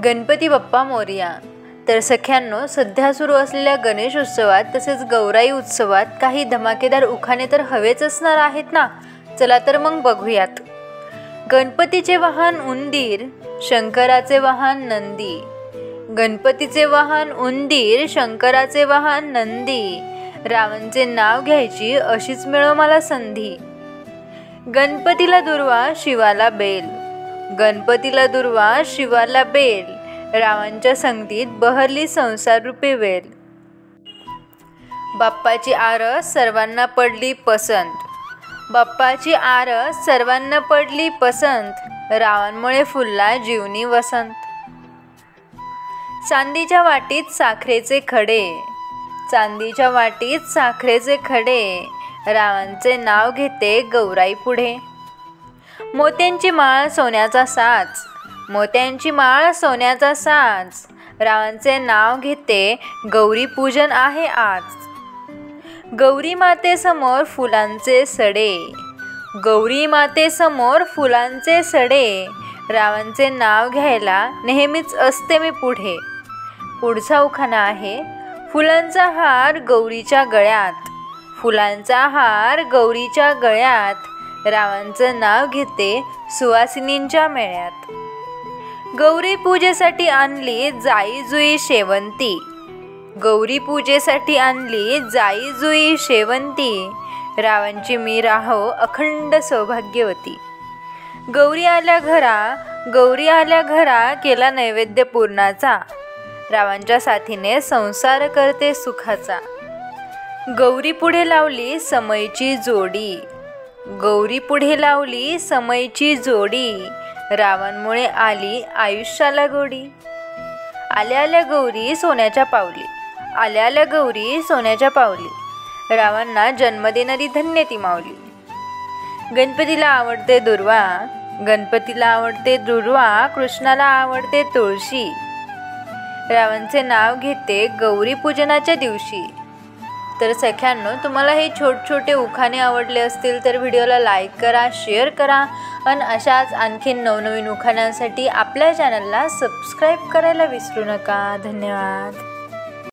गणपती बाप्पा मोरया। तर सख्यांनो, सध्या सुरू असलेल्या गणेश उत्सवात तसेच गौराई उत्सवात काही धमाकेदार उखाणे तर हवेच असणार आहेत ना। चला तर मग बघूयात। गणपतीचे वाहन उंदीर, शंकराचे वाहन नंदी। गणपतीचे वाहन उंदीर, शंकराचे वाहन नंदी। रावणचे नाव घ्यायची अशीच मिळो मला संधी। गणपतीला दुर्वा शिवाला बेल, गणपतीला दुर्वा शिवाला बेल। रावांच्या संगतीत बहरली संसार रूपी वेल। बाप्पाची आरस सर्वांना पडली पसंत, बाप्पाची आरस सर्वांना पडली पसंत। रावांमुळे फुलला जीवनी वसंत। चांदीच्या वाटीत साखरेचे खडे, चांदीच्या वाटीत साखरेचे खडे। रावांचे नाव घेते गौराई पुढे। मोत्यांची माळ सोन्याचा साज, मोत्यांची माळ सोन्याचा साज। रावांचे नाव घेते गौरी पूजन आहे आज। गौरी मातेसमोर फुलांचे सडे, गौरी मातेसमोर फुलांचे सडे। रावांचे नाव घ्यायला नेहमीच असते मी पुढे। पुढचा उखाणा आहे, फुलांचा हार गौरीच्या गळ्यात, फुलांचा हार गौरीच्या गळ्यात। रावांचं नाव घेते सुवासिनींच्या मेळ्यात। गौरी पूजेसाठी आणली जाई जुई शेवंती, गौरी पूजेसाठी आणली जाई जुई शेवंती। रावांची मी राहो अखंड सौभाग्यवती। गौरी आल्या घरा, गौरी आल्या घरा केला नैवेद्य पूर्णाचा। रावांच्या साथीने संसार करते सुखाचा। गौरी पुढे लावली समईची जोडी, गौरी पुढे लावली समईची जोडी। रावांमुळे आली आयुष्याला गोडी। आल्या आल्या गौरी सोन्याच्या पावली, आल्या आल्या गौरी सोन्याच्या पावली। रावांना जन्म देणारी धन्य ती माऊली। गणपतीला आवडते दुर्वा, गणपतीला आवडते दुर्वा। कृष्णाला आवडते तुळशी। रावांचे नाव घेते गौरी पूजनाच्या दिवशी। तर सख्यांनो, तुम्हाला हे छोटे उखाणे आवडले असतील तर व्हिडिओला लाईक करा, शेअर करा आणि अशाच आणखीन नवनवीन उखाण्यांसाठी आपल्या चॅनलला सबस्क्राईब करायला विसरू नका। धन्यवाद।